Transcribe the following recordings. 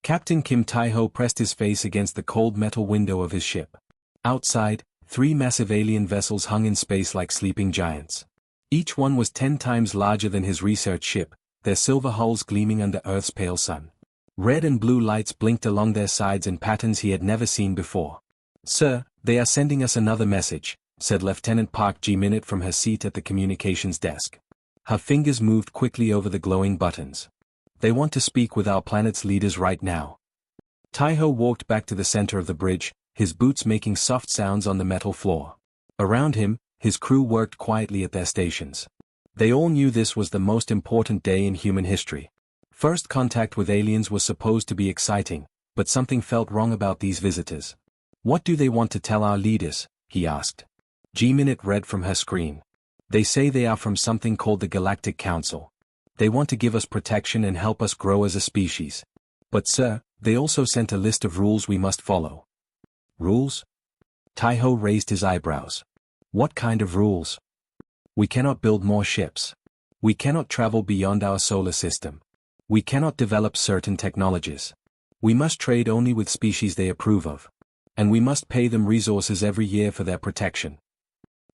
Captain Kim Tai-ho pressed his face against the cold metal window of his ship. Outside, 3 massive alien vessels hung in space like sleeping giants. Each one was 10 times larger than his research ship, their silver hulls gleaming under Earth's pale sun. Red and blue lights blinked along their sides in patterns he had never seen before. "Sir, they are sending us another message," said Lieutenant Park Ji-minute from her seat at the communications desk. Her fingers moved quickly over the glowing buttons. "They want to speak with our planet's leaders right now." Tai-ho walked back to the center of the bridge, his boots making soft sounds on the metal floor. Around him, his crew worked quietly at their stations. They all knew this was the most important day in human history. First contact with aliens was supposed to be exciting, but something felt wrong about these visitors. "What do they want to tell our leaders?" he asked. Ji-minute read from her screen. "They say they are from something called the Galactic Council. They want to give us protection and help us grow as a species. But sir, they also sent a list of rules we must follow." "Rules?" Tai-ho raised his eyebrows. "What kind of rules?" "We cannot build more ships. We cannot travel beyond our solar system. We cannot develop certain technologies. We must trade only with species they approve of. And we must pay them resources every year for their protection."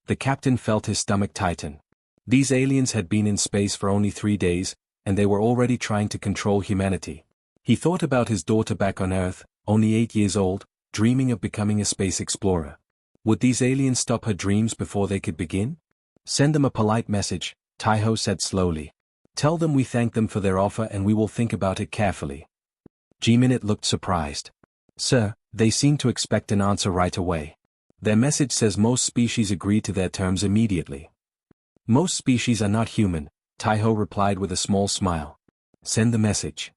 The captain felt his stomach tighten. These aliens had been in space for only 3 days, and they were already trying to control humanity. He thought about his daughter back on Earth, only 8 years old, dreaming of becoming a space explorer. Would these aliens stop her dreams before they could begin? "Send them a polite message," Tai-ho said slowly. "Tell them we thank them for their offer and we will think about it carefully." Ji-minute looked surprised. "Sir, they seem to expect an answer right away. Their message says most species agree to their terms immediately." "Most species are not human," Tai-ho replied with a small smile. "Send the message."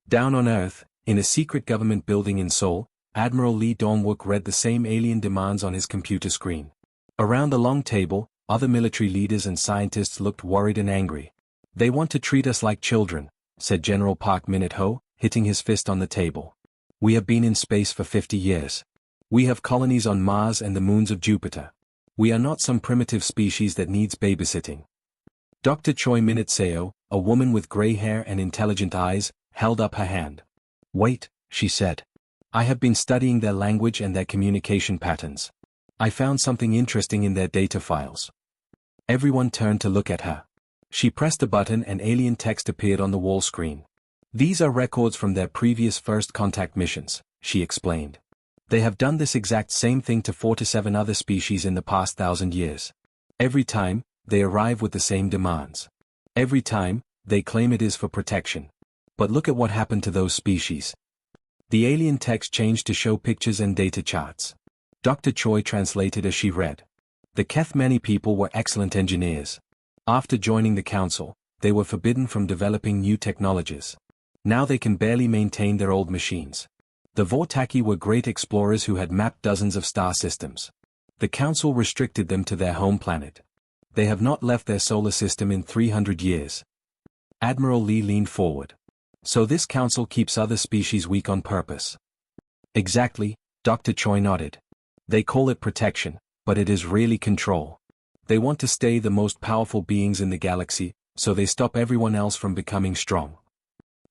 Down on Earth, in a secret government building in Seoul, Admiral Lee Dong-wook read the same alien demands on his computer screen. Around the long table, other military leaders and scientists looked worried and angry. "They want to treat us like children," said General Park Min-ho, hitting his fist on the table. "We have been in space for 50 years. We have colonies on Mars and the moons of Jupiter. We are not some primitive species that needs babysitting." Dr. Choi Minute-seo, a woman with gray hair and intelligent eyes, held up her hand. "Wait," she said. "I have been studying their language and their communication patterns. I found something interesting in their data files." Everyone turned to look at her. She pressed a button and alien text appeared on the wall screen. "These are records from their previous first contact missions," she explained. "They have done this exact same thing to 4 to 7 other species in the past 1,000 years. Every time, they arrive with the same demands. Every time, they claim it is for protection. But look at what happened to those species." The alien text changed to show pictures and data charts. Dr. Choi translated as she read. "The Kethmani people were excellent engineers. After joining the council, they were forbidden from developing new technologies. Now they can barely maintain their old machines. The Vortaki were great explorers who had mapped dozens of star systems. The council restricted them to their home planet. They have not left their solar system in 300 years." Admiral Lee leaned forward. "So this council keeps other species weak on purpose?" "Exactly," Dr. Choi nodded. "They call it protection, but it is really control. They want to stay the most powerful beings in the galaxy, so they stop everyone else from becoming strong."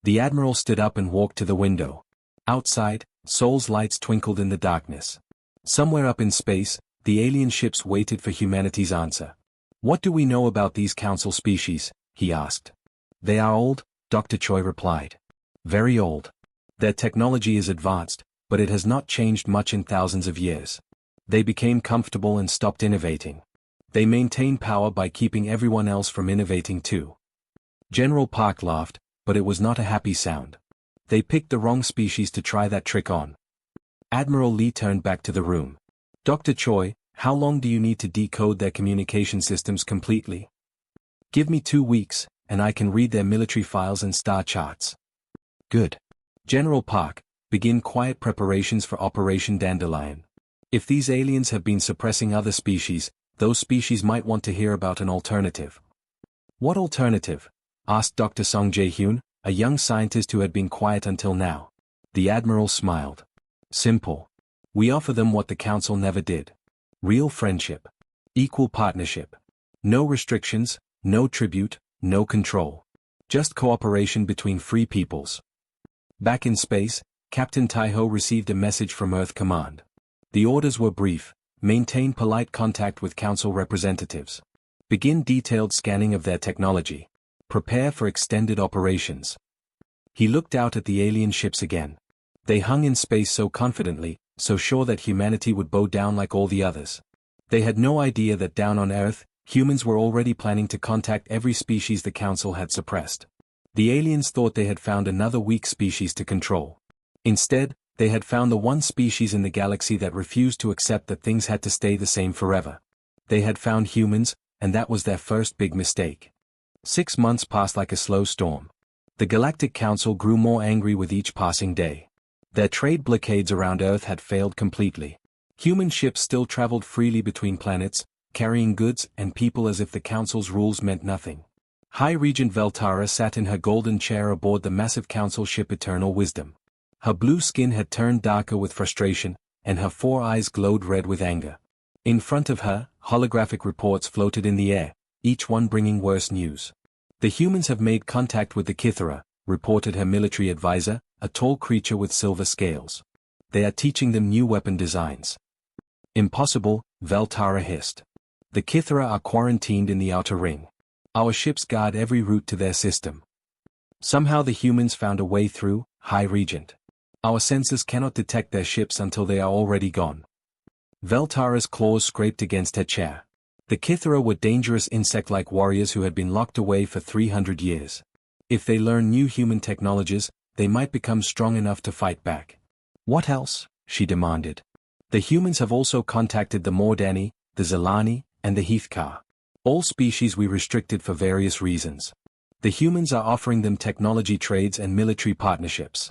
The Admiral stood up and walked to the window. Outside, Seoul's lights twinkled in the darkness. Somewhere up in space, the alien ships waited for humanity's answer. "What do we know about these council species?" he asked. "They are old," Dr. Choi replied. "Very old. Their technology is advanced, but it has not changed much in thousands of years. They became comfortable and stopped innovating. They maintain power by keeping everyone else from innovating too." General Park laughed, but it was not a happy sound. "They picked the wrong species to try that trick on." Admiral Lee turned back to the room. "Dr. Choi, how long do you need to decode their communication systems completely?" "Give me 2 weeks, and I can read their military files and star charts." "Good. General Park, begin quiet preparations for Operation Dandelion. If these aliens have been suppressing other species, those species might want to hear about an alternative." "What alternative?" asked Dr. Song Jae-hyun, a young scientist who had been quiet until now. The Admiral smiled. "Simple. We offer them what the Council never did. Real friendship. Equal partnership. No restrictions, no tribute, no control. Just cooperation between free peoples." Back in space, Captain Taiho received a message from Earth Command. The orders were brief: maintain polite contact with Council representatives. Begin detailed scanning of their technology. Prepare for extended operations. He looked out at the alien ships again. They hung in space so confidently, so sure that humanity would bow down like all the others. They had no idea that down on Earth, humans were already planning to contact every species the Council had suppressed. The aliens thought they had found another weak species to control. Instead, they had found the one species in the galaxy that refused to accept that things had to stay the same forever. They had found humans, and that was their first big mistake. 6 months passed like a slow storm. The Galactic Council grew more angry with each passing day. Their trade blockades around Earth had failed completely. Human ships still traveled freely between planets, carrying goods and people as if the Council's rules meant nothing. High Regent Veltara sat in her golden chair aboard the massive Council ship Eternal Wisdom. Her blue skin had turned darker with frustration, and her 4 eyes glowed red with anger. In front of her, holographic reports floated in the air, each one bringing worse news. The humans have made contact with the Kithara, reported her military advisor, a tall creature with silver scales. They are teaching them new weapon designs. Impossible, Veltara hissed. The Kithara are quarantined in the outer ring. Our ships guard every route to their system. Somehow the humans found a way through, High Regent. Our sensors cannot detect their ships until they are already gone. Veltara's claws scraped against her chair. The Kithara were dangerous insect-like warriors who had been locked away for 300 years. If they learn new human technologies, they might become strong enough to fight back. What else? She demanded. The humans have also contacted the Mordani, the Zelani, and the Heathkar. All species we restricted for various reasons. The humans are offering them technology trades and military partnerships.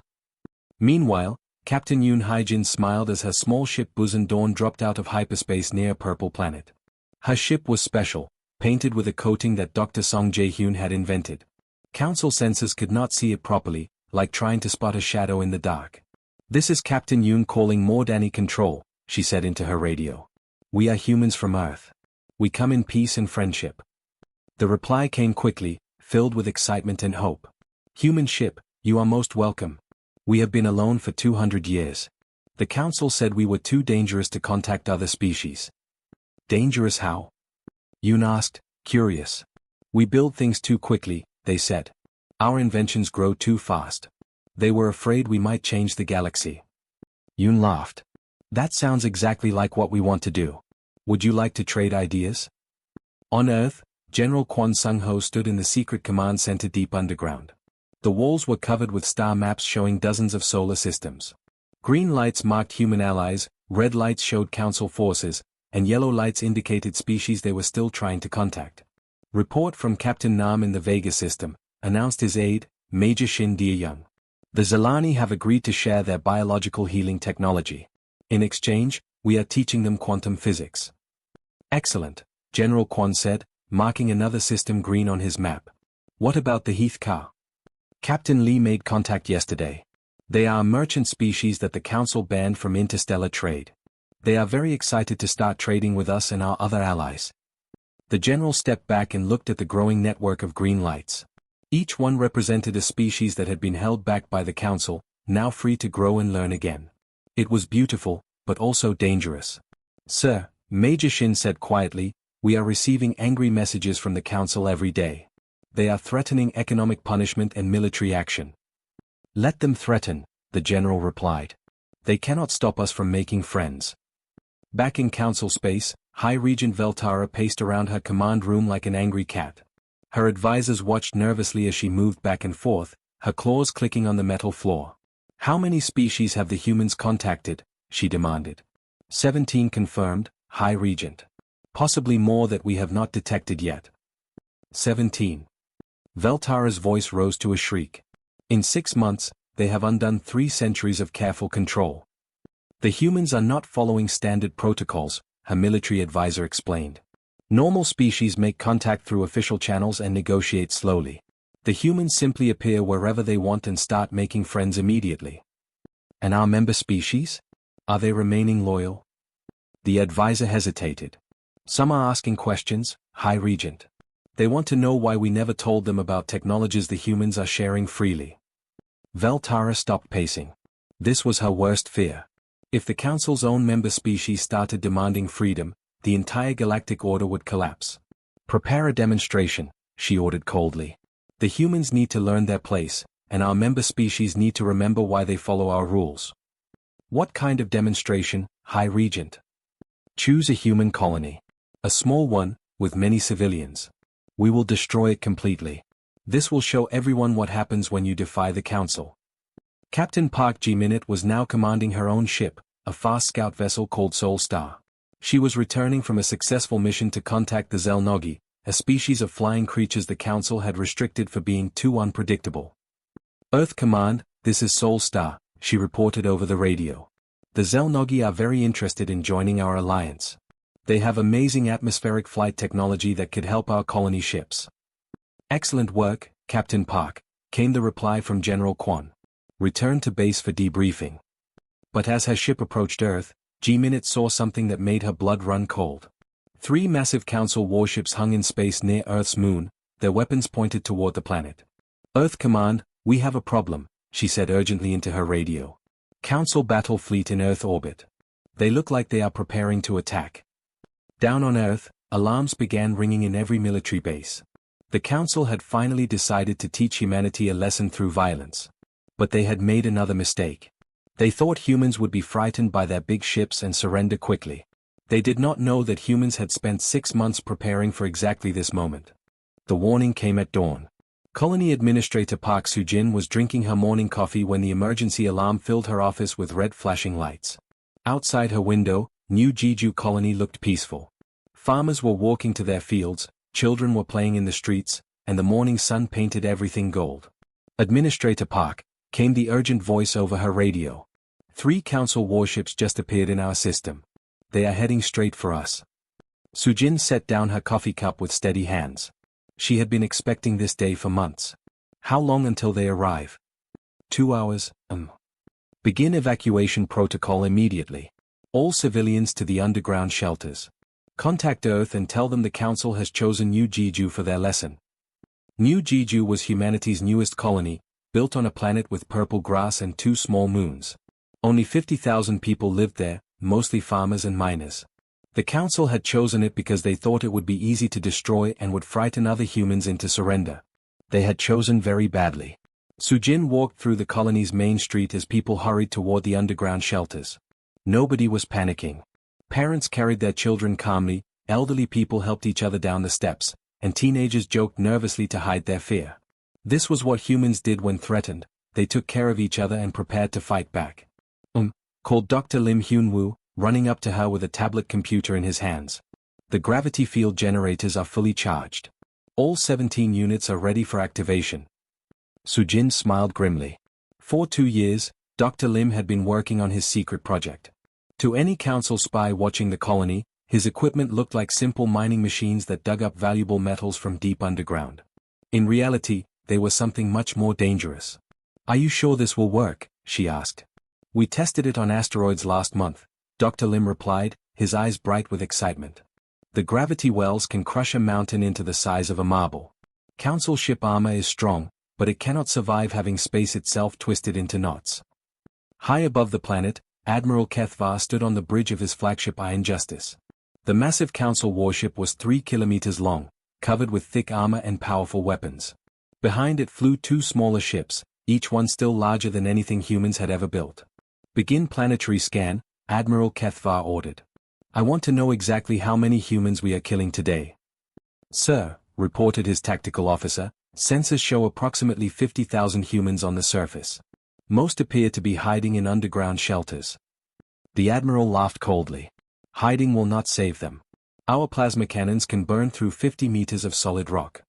Meanwhile, Captain Yoon Haijin smiled as her small ship Busan Dawn dropped out of hyperspace near a purple planet. Her ship was special, painted with a coating that Dr. Song Jae-hyun had invented. Council sensors could not see it properly, like trying to spot a shadow in the dark. "This is Captain Yoon calling Mordani Control," she said into her radio. "We are humans from Earth. We come in peace and friendship." The reply came quickly, filled with excitement and hope. "Human ship, you are most welcome. We have been alone for 200 years. The Council said we were too dangerous to contact other species." "Dangerous how?" Yoon asked, curious. "We build things too quickly," they said. "Our inventions grow too fast. They were afraid we might change the galaxy." Yoon laughed. "That sounds exactly like what we want to do. Would you like to trade ideas?" On Earth, General Kwon Sung-ho stood in the secret command center deep underground. The walls were covered with star maps showing dozens of solar systems. Green lights marked human allies, red lights showed Council forces, and yellow lights indicated species they were still trying to contact. Report from Captain Nam in the Vega system, announced his aide, Major Shin Dia-young. "The Zelani have agreed to share their biological healing technology. In exchange, we are teaching them quantum physics." "Excellent," General Kwon said, marking another system green on his map. "What about the Heathkar?" "Captain Lee made contact yesterday. They are a merchant species that the Council banned from interstellar trade. They are very excited to start trading with us and our other allies." The general stepped back and looked at the growing network of green lights. Each one represented a species that had been held back by the Council, now free to grow and learn again. It was beautiful, but also dangerous. "Sir," Major Shin said quietly, "we are receiving angry messages from the Council every day. They are threatening economic punishment and military action." "Let them threaten," the general replied. "They cannot stop us from making friends." Back in Council space, High Regent Veltara paced around her command room like an angry cat. Her advisors watched nervously as she moved back and forth, her claws clicking on the metal floor. "How many species have the humans contacted?" she demanded. 17 confirmed, High Regent. "Possibly more that we have not detected yet." 17. Veltara's voice rose to a shriek. "In 6 months, they have undone 3 centuries of careful control. The humans are not following standard protocols," her military advisor explained. "Normal species make contact through official channels and negotiate slowly. The humans simply appear wherever they want and start making friends immediately." "And our member species? Are they remaining loyal?" The advisor hesitated. "Some are asking questions, High Regent. They want to know why we never told them about technologies the humans are sharing freely." Veltara stopped pacing. This was her worst fear. If the Council's own member species started demanding freedom, the entire galactic order would collapse. Prepare a demonstration, she ordered coldly. The humans need to learn their place, and our member species need to remember why they follow our rules. What kind of demonstration, High Regent? Choose a human colony. A small one, with many civilians. We will destroy it completely. This will show everyone what happens when you defy the Council. Captain Park G-Minute was now commanding her own ship, a fast scout vessel called Soul Star. She was returning from a successful mission to contact the Zelnogi, a species of flying creatures the Council had restricted for being too unpredictable. Earth Command, this is Soul Star, she reported over the radio. The Zelnogi are very interested in joining our alliance. They have amazing atmospheric flight technology that could help our colony ships. Excellent work, Captain Park, came the reply from General Quan. Return to base for debriefing. But as her ship approached Earth, G-Minute saw something that made her blood run cold. 3 massive Council warships hung in space near Earth's moon, their weapons pointed toward the planet. Earth Command, we have a problem, she said urgently into her radio. Council battle fleet in Earth orbit. They look like they are preparing to attack. Down on Earth, alarms began ringing in every military base. The Council had finally decided to teach humanity a lesson through violence. But they had made another mistake. They thought humans would be frightened by their big ships and surrender quickly. They did not know that humans had spent 6 months preparing for exactly this moment. The warning came at dawn. Colony Administrator Park Soo-jin was drinking her morning coffee when the emergency alarm filled her office with red flashing lights. Outside her window, New Jeju Colony looked peaceful. Farmers were walking to their fields, children were playing in the streets, and the morning sun painted everything gold. Administrator Park, came the urgent voice over her radio. 3 Council warships just appeared in our system. They are heading straight for us. Soo-jin set down her coffee cup with steady hands. She had been expecting this day for months. How long until they arrive? 2 hours, Begin evacuation protocol immediately. All civilians to the underground shelters. Contact Earth and tell them the Council has chosen New Jeju for their lesson. New Jeju was humanity's newest colony, built on a planet with purple grass and 2 small moons. Only 50,000 people lived there, mostly farmers and miners. The Council had chosen it because they thought it would be easy to destroy and would frighten other humans into surrender. They had chosen very badly. Soo-jin walked through the colony's main street as people hurried toward the underground shelters. Nobody was panicking. Parents carried their children calmly, elderly people helped each other down the steps, and teenagers joked nervously to hide their fear. This was what humans did when threatened. They took care of each other and prepared to fight back. Called Dr. Lim Hyun-woo, running up to her with a tablet computer in his hands. The gravity field generators are fully charged. All 17 units are ready for activation. Soo-jin smiled grimly. For 2 years, Dr. Lim had been working on his secret project. To any Council spy watching the colony, his equipment looked like simple mining machines that dug up valuable metals from deep underground. In reality, they were something much more dangerous. Are you sure this will work? She asked. We tested it on asteroids last month, Dr. Lim replied, his eyes bright with excitement. The gravity wells can crush a mountain into the size of a marble. Council ship armor is strong, but it cannot survive having space itself twisted into knots. High above the planet, Admiral Kethvar stood on the bridge of his flagship Iron Justice. The massive Council warship was 3 kilometers long, covered with thick armor and powerful weapons. Behind it flew 2 smaller ships, each one still larger than anything humans had ever built. Begin planetary scan, Admiral Kethvar ordered. I want to know exactly how many humans we are killing today. Sir, reported his tactical officer, sensors show approximately 50,000 humans on the surface. Most appear to be hiding in underground shelters. The Admiral laughed coldly. Hiding will not save them. Our plasma cannons can burn through 50 meters of solid rock.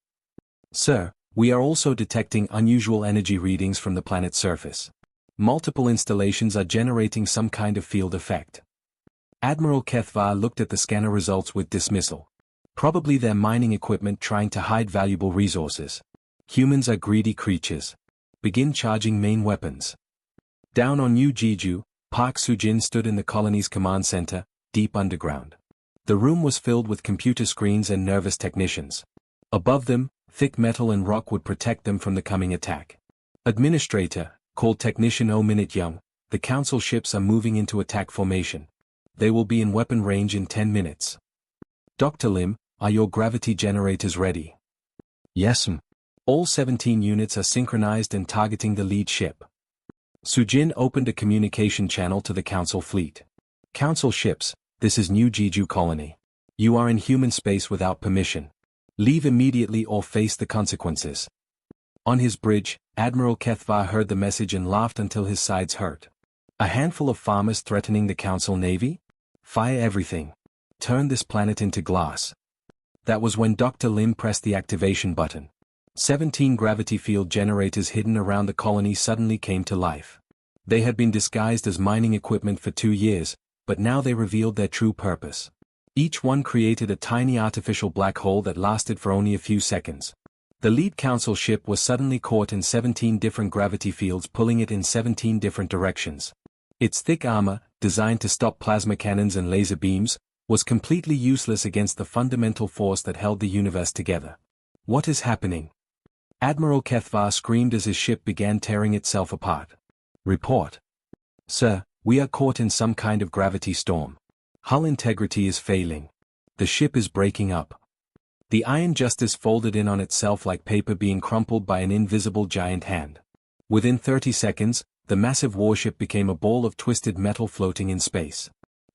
Sir, we are also detecting unusual energy readings from the planet's surface. Multiple installations are generating some kind of field effect. Admiral Kethvar looked at the scanner results with dismissal. Probably their mining equipment trying to hide valuable resources. Humans are greedy creatures. Begin charging main weapons. Down on New Jeju, Park Soo-jin stood in the colony's command center, deep underground. The room was filled with computer screens and nervous technicians. Above them, thick metal and rock would protect them from the coming attack. Administrator, called Technician O-Minute Young, the Council ships are moving into attack formation. They will be in weapon range in 10 minutes. Dr. Lim, are your gravity generators ready? Yes, m. All 17 units are synchronized and targeting the lead ship. Sujin opened a communication channel to the Council fleet. Council ships, this is New Jeju colony. You are in human space without permission. Leave immediately or face the consequences. On his bridge, Admiral Kethvar heard the message and laughed until his sides hurt. A handful of farmers threatening the Council Navy? Fire everything. Turn this planet into glass. That was when Dr. Lim pressed the activation button. 17 gravity field generators hidden around the colony suddenly came to life. They had been disguised as mining equipment for 2 years, but now they revealed their true purpose. Each one created a tiny artificial black hole that lasted for only a few seconds. The lead Council ship was suddenly caught in 17 different gravity fields pulling it in 17 different directions. Its thick armor, designed to stop plasma cannons and laser beams, was completely useless against the fundamental force that held the universe together. What is happening? Admiral Kethvar screamed as his ship began tearing itself apart. Report. Sir, we are caught in some kind of gravity storm. Hull integrity is failing. The ship is breaking up. The Iron Justice folded in on itself like paper being crumpled by an invisible giant hand. Within 30 seconds, the massive warship became a ball of twisted metal floating in space.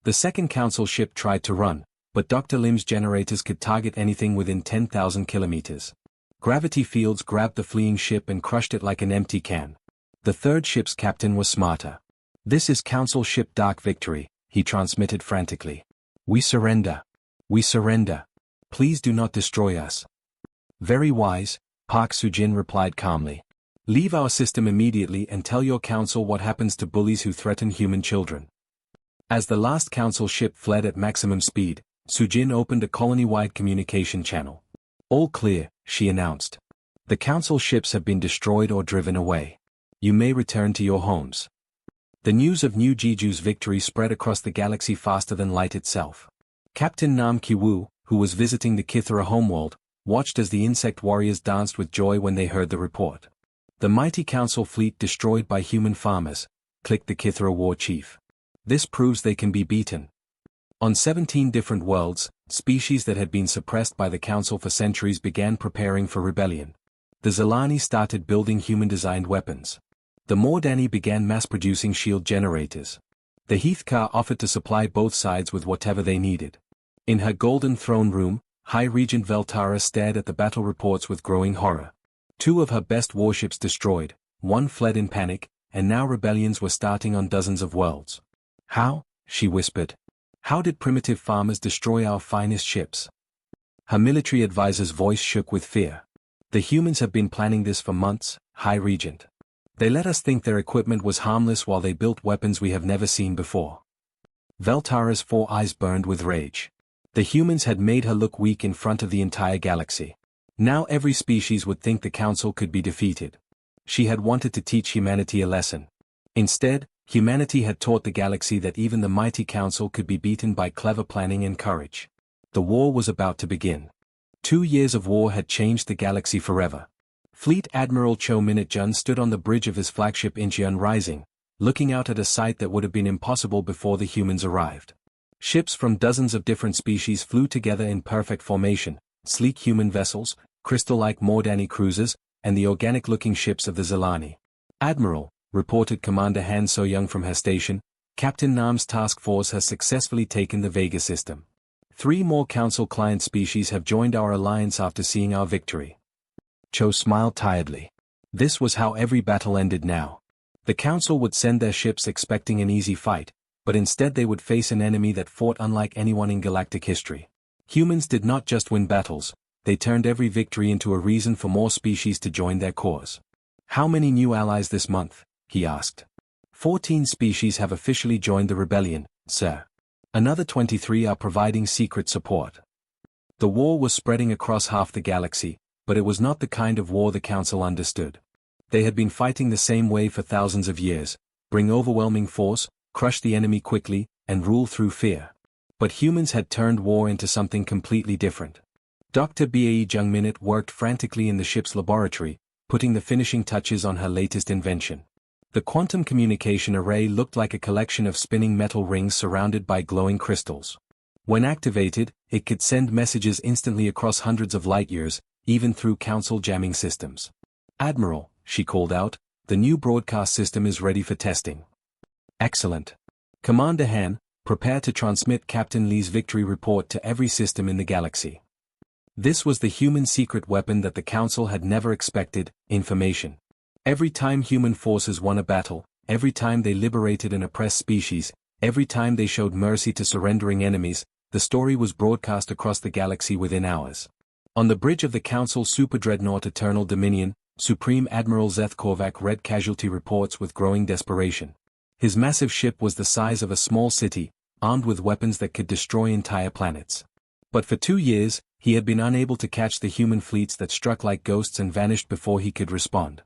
The second Council ship tried to run, but Dr. Lim's generators could target anything within 10,000 kilometers. Gravity fields grabbed the fleeing ship and crushed it like an empty can. The third ship's captain was smarter. This is Council ship Dark Victory, he transmitted frantically. We surrender. We surrender. Please do not destroy us. Very wise, Park Sujin replied calmly. Leave our system immediately and tell your Council what happens to bullies who threaten human children. As the last Council ship fled at maximum speed, Sujin opened a colony-wide communication channel. All clear, she announced. The Council ships have been destroyed or driven away. You may return to your homes. The news of New Jeju's victory spread across the galaxy faster than light itself. Captain Nam Ki-woo, who was visiting the Kithara homeworld, watched as the insect warriors danced with joy when they heard the report. The mighty Council fleet destroyed by human farmers, clicked the Kithara war chief. This proves they can be beaten. On 17 different worlds, species that had been suppressed by the Council for centuries began preparing for rebellion. The Zilani started building human-designed weapons. The Mordani began mass-producing shield generators. The Heathkar offered to supply both sides with whatever they needed. In her golden throne room, High Regent Veltara stared at the battle reports with growing horror. 2 of her best warships destroyed, 1 fled in panic, and now rebellions were starting on dozens of worlds. How? She whispered. How did primitive farmers destroy our finest ships? Her military advisor's voice shook with fear. The humans have been planning this for months, High Regent. They let us think their equipment was harmless while they built weapons we have never seen before. Veltara's 4 eyes burned with rage. The humans had made her look weak in front of the entire galaxy. Now every species would think the Council could be defeated. She had wanted to teach humanity a lesson. Instead, humanity had taught the galaxy that even the mighty Council could be beaten by clever planning and courage. The war was about to begin. 2 years of war had changed the galaxy forever. Fleet Admiral Cho Minute-jun stood on the bridge of his flagship Incheon Rising, looking out at a sight that would have been impossible before the humans arrived. Ships from dozens of different species flew together in perfect formation, sleek human vessels, crystal-like Mordani cruisers, and the organic-looking ships of the Zilani. Admiral, reported Commander Han So-young from her station, Captain Nam's task force has successfully taken the Vega system. 3 more Council client species have joined our alliance after seeing our victory. Cho smiled tiredly. This was how every battle ended now. The Council would send their ships expecting an easy fight, but instead they would face an enemy that fought unlike anyone in galactic history. Humans did not just win battles, they turned every victory into a reason for more species to join their cause. How many new allies this month? He asked. 14 species have officially joined the rebellion, sir. Another 23 are providing secret support. The war was spreading across half the galaxy, but it was not the kind of war the Council understood. They had been fighting the same way for thousands of years, bring overwhelming force, crush the enemy quickly, and rule through fear. But humans had turned war into something completely different. Dr. Bae Jung Minute worked frantically in the ship's laboratory, putting the finishing touches on her latest invention. The quantum communication array looked like a collection of spinning metal rings surrounded by glowing crystals. When activated, it could send messages instantly across hundreds of light-years, even through Council jamming systems. "Admiral," she called out, "the new broadcast system is ready for testing." "Excellent. Commander Han, prepare to transmit Captain Lee's victory report to every system in the galaxy." This was the human secret weapon that the Council had never expected: information. Every time human forces won a battle, every time they liberated an oppressed species, every time they showed mercy to surrendering enemies, the story was broadcast across the galaxy within hours. On the bridge of the Council superdreadnought Eternal Dominion, Supreme Admiral Zeth Korvac read casualty reports with growing desperation. His massive ship was the size of a small city, armed with weapons that could destroy entire planets. But for 2 years, he had been unable to catch the human fleets that struck like ghosts and vanished before he could respond.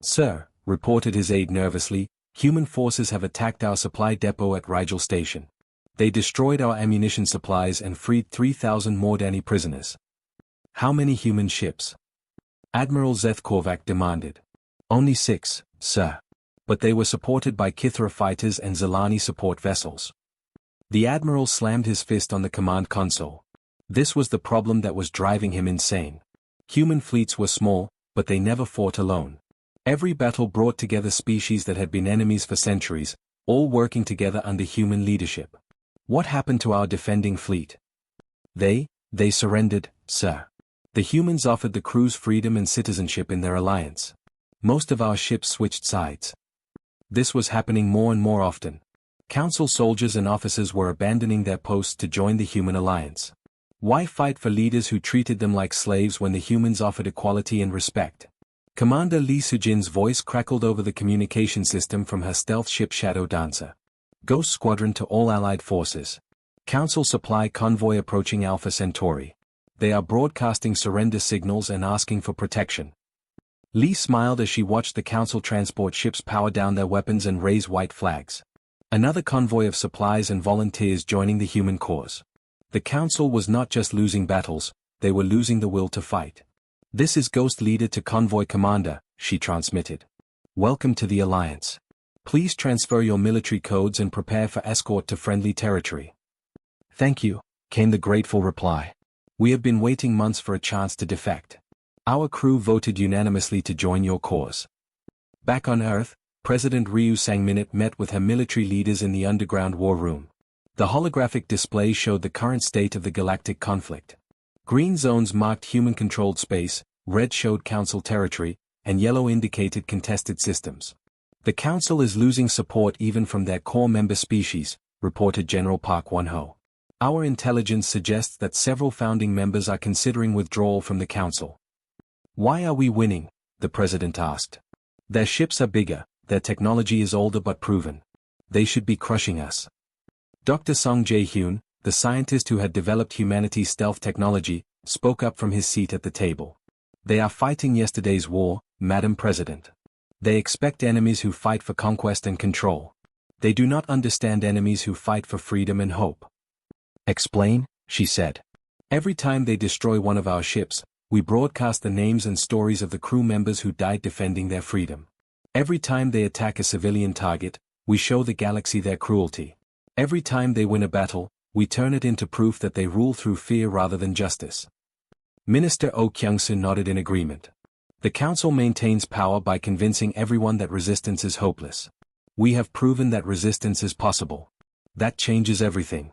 "Sir," reported his aide nervously, "human forces have attacked our supply depot at Rigel Station. They destroyed our ammunition supplies and freed 3,000 Mordani prisoners." "How many human ships?" Admiral Zeth Korvac demanded. "Only 6, sir. But they were supported by Kithra fighters and Zelani support vessels." The Admiral slammed his fist on the command console. This was the problem that was driving him insane. Human fleets were small, but they never fought alone. Every battle brought together species that had been enemies for centuries, all working together under human leadership. "What happened to our defending fleet?" They surrendered, sir. The humans offered the crews freedom and citizenship in their alliance. Most of our ships switched sides. This was happening more and more often. Council soldiers and officers were abandoning their posts to join the human alliance. Why fight for leaders who treated them like slaves when the humans offered equality and respect? Commander Lee Sujin's voice crackled over the communication system from her stealth ship Shadow Dancer. "Ghost Squadron to all Allied forces. Council supply convoy approaching Alpha Centauri. They are broadcasting surrender signals and asking for protection." Lee smiled as she watched the Council transport ships power down their weapons and raise white flags. Another convoy of supplies and volunteers joining the human cause. The Council was not just losing battles, they were losing the will to fight. "This is Ghost Leader to Convoy Commander," she transmitted. "Welcome to the Alliance. Please transfer your military codes and prepare for escort to friendly territory." "Thank you," came the grateful reply. "We have been waiting months for a chance to defect. Our crew voted unanimously to join your cause." Back on Earth, President Ryu Sangminute met with her military leaders in the underground war room. The holographic display showed the current state of the galactic conflict. Green zones marked human-controlled space, red showed Council territory, and yellow indicated contested systems. "The Council is losing support even from their core member species," reported General Park Won-ho. "Our intelligence suggests that several founding members are considering withdrawal from the Council." "Why are we winning?" the President asked. "Their ships are bigger, their technology is older but proven. They should be crushing us." Dr. Song Jae-hyun, the scientist who had developed humanity's stealth technology, spoke up from his seat at the table. "They are fighting yesterday's war, Madam President. They expect enemies who fight for conquest and control. They do not understand enemies who fight for freedom and hope." "Explain," she said. "Every time they destroy one of our ships, we broadcast the names and stories of the crew members who died defending their freedom. Every time they attack a civilian target, we show the galaxy their cruelty. Every time they win a battle, we turn it into proof that they rule through fear rather than justice." Minister Oh Kyung-soo nodded in agreement. "The Council maintains power by convincing everyone that resistance is hopeless. We have proven that resistance is possible. That changes everything."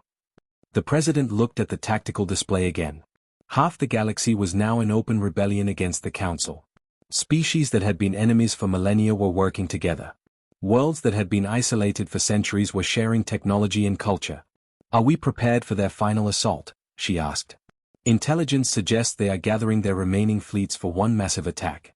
The President looked at the tactical display again. Half the galaxy was now in open rebellion against the Council. Species that had been enemies for millennia were working together. Worlds that had been isolated for centuries were sharing technology and culture. "Are we prepared for their final assault?" she asked. "Intelligence suggests they are gathering their remaining fleets for one massive attack."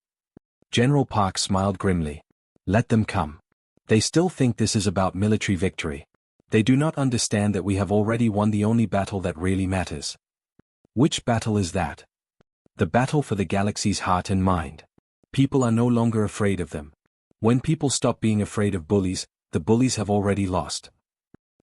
General Park smiled grimly. "Let them come. They still think this is about military victory. They do not understand that we have already won the only battle that really matters." "Which battle is that?" "The battle for the galaxy's heart and mind. People are no longer afraid of them. When people stop being afraid of bullies, the bullies have already lost."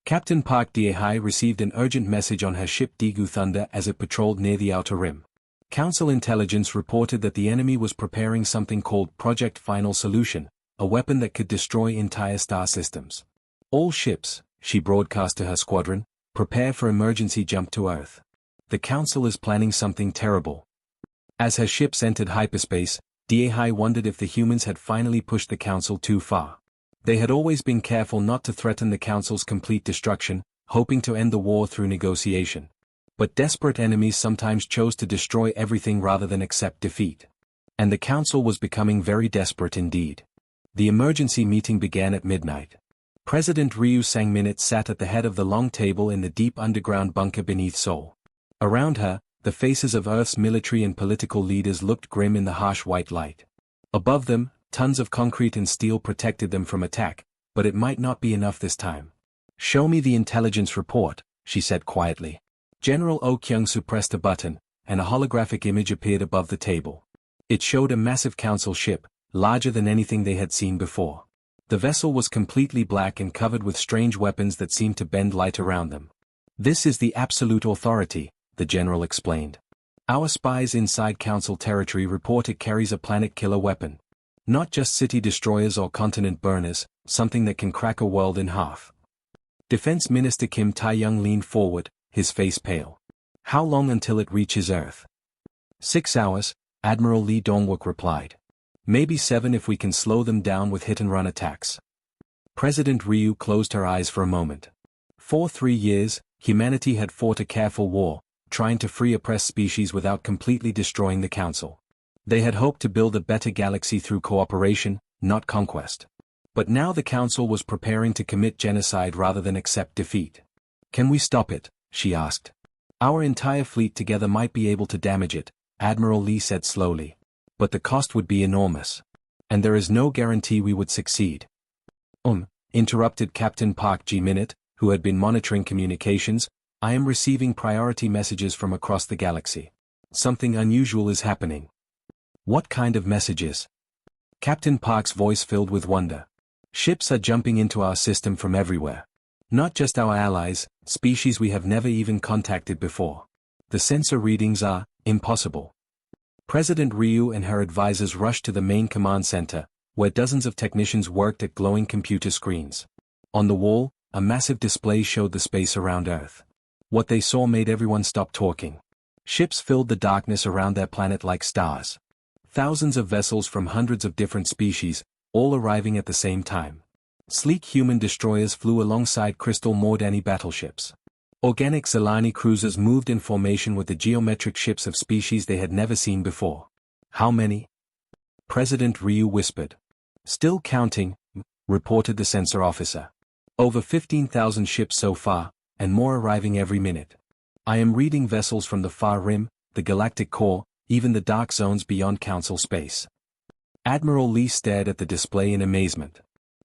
Captain Park Dae-hai received an urgent message on her ship Daegu Thunder as it patrolled near the Outer Rim. Council intelligence reported that the enemy was preparing something called Project Final Solution, a weapon that could destroy entire star systems. All ships, she broadcast to her squadron, prepare for emergency jump to Earth. The Council is planning something terrible. As her ships entered hyperspace, DAI wondered if the humans had finally pushed the Council too far. They had always been careful not to threaten the Council's complete destruction, hoping to end the war through negotiation. But desperate enemies sometimes chose to destroy everything rather than accept defeat. And the Council was becoming very desperate indeed. The emergency meeting began at midnight. President Ryu Sang-minute sat at the head of the long table in the deep underground bunker beneath Seoul. Around her, the faces of Earth's military and political leaders looked grim in the harsh white light. Above them, tons of concrete and steel protected them from attack, but it might not be enough this time. "Show me the intelligence report," she said quietly. General Oh Kyung-soo pressed a button, and a holographic image appeared above the table. It showed a massive council ship, larger than anything they had seen before. The vessel was completely black and covered with strange weapons that seemed to bend light around them. "This is the absolute authority," the general explained. "Our spies inside council territory report it carries a planet-killer weapon. Not just city destroyers or continent burners, something that can crack a world in half." Defense Minister Kim Tae-young leaned forward, his face pale. "How long until it reaches Earth?" 6 hours, Admiral Lee Dong-wook replied. "Maybe 7 if we can slow them down with hit-and-run attacks." President Ryu closed her eyes for a moment. For 3 years, humanity had fought a careful war, trying to free oppressed species without completely destroying the Council. They had hoped to build a better galaxy through cooperation, not conquest. But now the Council was preparing to commit genocide rather than accept defeat. "Can we stop it?" she asked. "Our entire fleet together might be able to damage it," Admiral Lee said slowly. "But the cost would be enormous. And there is no guarantee we would succeed." Interrupted Captain Park Ji-minute, who had been monitoring communications. "I am receiving priority messages from across the galaxy. Something unusual is happening." "What kind of messages?" Captain Park's voice filled with wonder. "Ships are jumping into our system from everywhere. Not just our allies, species we have never even contacted before. The sensor readings are impossible." President Ryu and her advisors rushed to the main command center, where dozens of technicians worked at glowing computer screens. On the wall, a massive display showed the space around Earth. What they saw made everyone stop talking. Ships filled the darkness around their planet like stars. Thousands of vessels from hundreds of different species, all arriving at the same time. Sleek human destroyers flew alongside crystal Mordani battleships. Organic Zelani cruisers moved in formation with the geometric ships of species they had never seen before. "How many?" President Ryu whispered. "Still counting," reported the sensor officer. "Over 15,000 ships so far, and more arriving every minute. I am reading vessels from the far rim, the galactic core, even the dark zones beyond Council space." Admiral Lee stared at the display in amazement.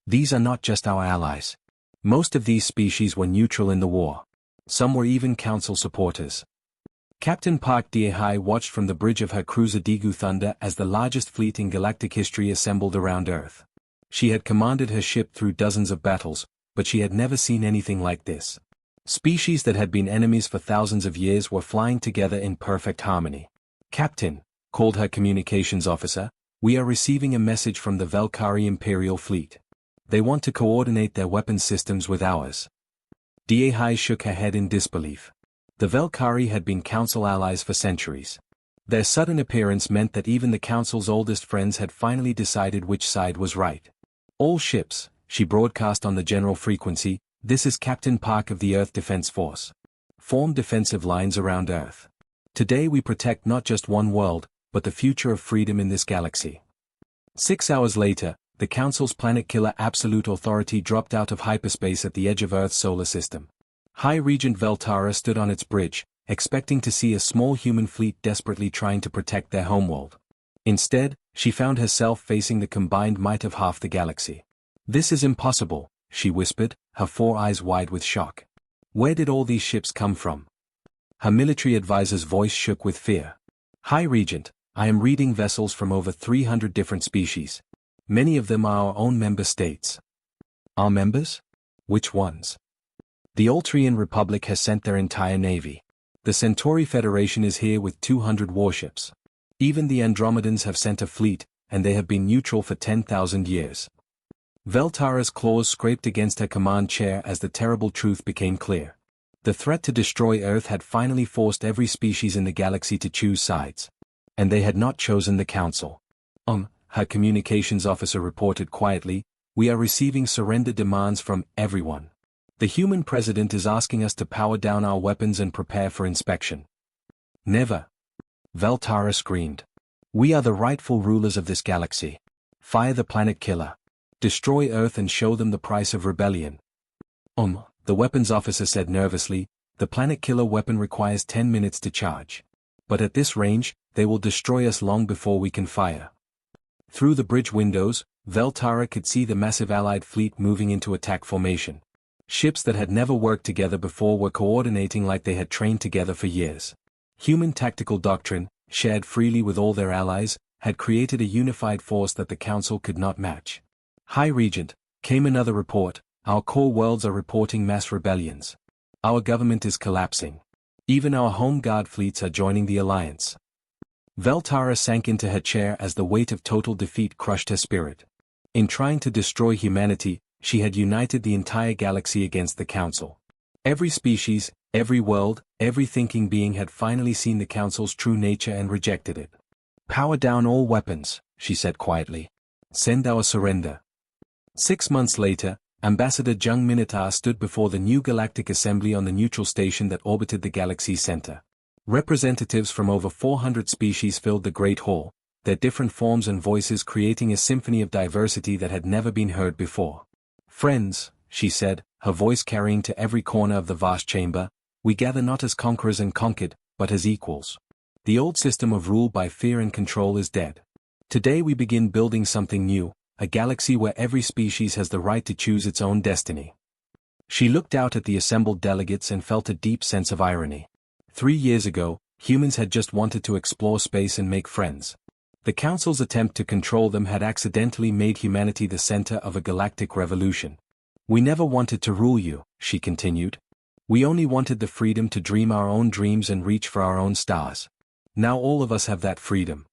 "These are not just our allies. Most of these species were neutral in the war. Some were even Council supporters." Captain Park Dae-hai watched from the bridge of her cruiser Daegu Thunder as the largest fleet in galactic history assembled around Earth. She had commanded her ship through dozens of battles, but she had never seen anything like this. Species that had been enemies for thousands of years were flying together in perfect harmony. "Captain," called her communications officer, "we are receiving a message from the Valkyrie Imperial Fleet. They want to coordinate their weapons systems with ours." Dae-hai shook her head in disbelief. The Valkyrie had been Council allies for centuries. Their sudden appearance meant that even the Council's oldest friends had finally decided which side was right. "All ships," she broadcast on the general frequency, "this is Captain Park of the Earth Defense Force. Form defensive lines around Earth. Today we protect not just one world, but the future of freedom in this galaxy." 6 hours later, the Council's planet-killer Absolute Authority dropped out of hyperspace at the edge of Earth's solar system. High Regent Veltara stood on its bridge, expecting to see a small human fleet desperately trying to protect their homeworld. Instead, she found herself facing the combined might of half the galaxy. "This is impossible," she whispered, her 4 eyes wide with shock. "Where did all these ships come from?" Her military advisor's voice shook with fear. "High Regent, I am reading vessels from over 300 different species. Many of them are our own member states." "Our members? Which ones?" "The Altrian Republic has sent their entire navy. The Centauri Federation is here with 200 warships. Even the Andromedans have sent a fleet, and they have been neutral for 10,000 years. Veltara's claws scraped against her command chair as the terrible truth became clear. The threat to destroy Earth had finally forced every species in the galaxy to choose sides. And they had not chosen the Council. Her communications officer reported quietly, "We are receiving surrender demands from everyone. The human president is asking us to power down our weapons and prepare for inspection." "Never!" Veltara screamed. "We are the rightful rulers of this galaxy. Fire the planet killer. Destroy Earth and show them the price of rebellion." The weapons officer said nervously, "The planet killer weapon requires 10 minutes to charge. But at this range, they will destroy us long before we can fire." Through the bridge windows, Veltara could see the massive Allied fleet moving into attack formation. Ships that had never worked together before were coordinating like they had trained together for years. Human tactical doctrine, shared freely with all their allies, had created a unified force that the Council could not match. "High Regent," came another report, "our core worlds are reporting mass rebellions. Our government is collapsing. Even our home guard fleets are joining the alliance." Veltara sank into her chair as the weight of total defeat crushed her spirit. In trying to destroy humanity, she had united the entire galaxy against the Council. Every species, every world, every thinking being had finally seen the Council's true nature and rejected it. "Power down all weapons," she said quietly. "Send our surrender." 6 months later, Ambassador Jung Minotaur stood before the new Galactic Assembly on the neutral station that orbited the galaxy's center. Representatives from over 400 species filled the Great Hall, their different forms and voices creating a symphony of diversity that had never been heard before. "Friends," she said, her voice carrying to every corner of the vast chamber, "we gather not as conquerors and conquered, but as equals. The old system of rule by fear and control is dead. Today we begin building something new, a galaxy where every species has the right to choose its own destiny." She looked out at the assembled delegates and felt a deep sense of irony. 3 years ago, humans had just wanted to explore space and make friends. The Council's attempt to control them had accidentally made humanity the center of a galactic revolution. "We never wanted to rule you," she continued. "We only wanted the freedom to dream our own dreams and reach for our own stars. Now all of us have that freedom."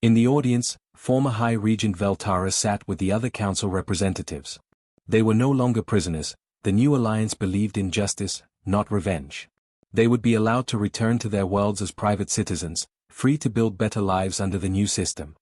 In the audience, former High Regent Veltara sat with the other Council representatives. They were no longer prisoners. The new alliance believed in justice, not revenge. They would be allowed to return to their worlds as private citizens, free to build better lives under the new system.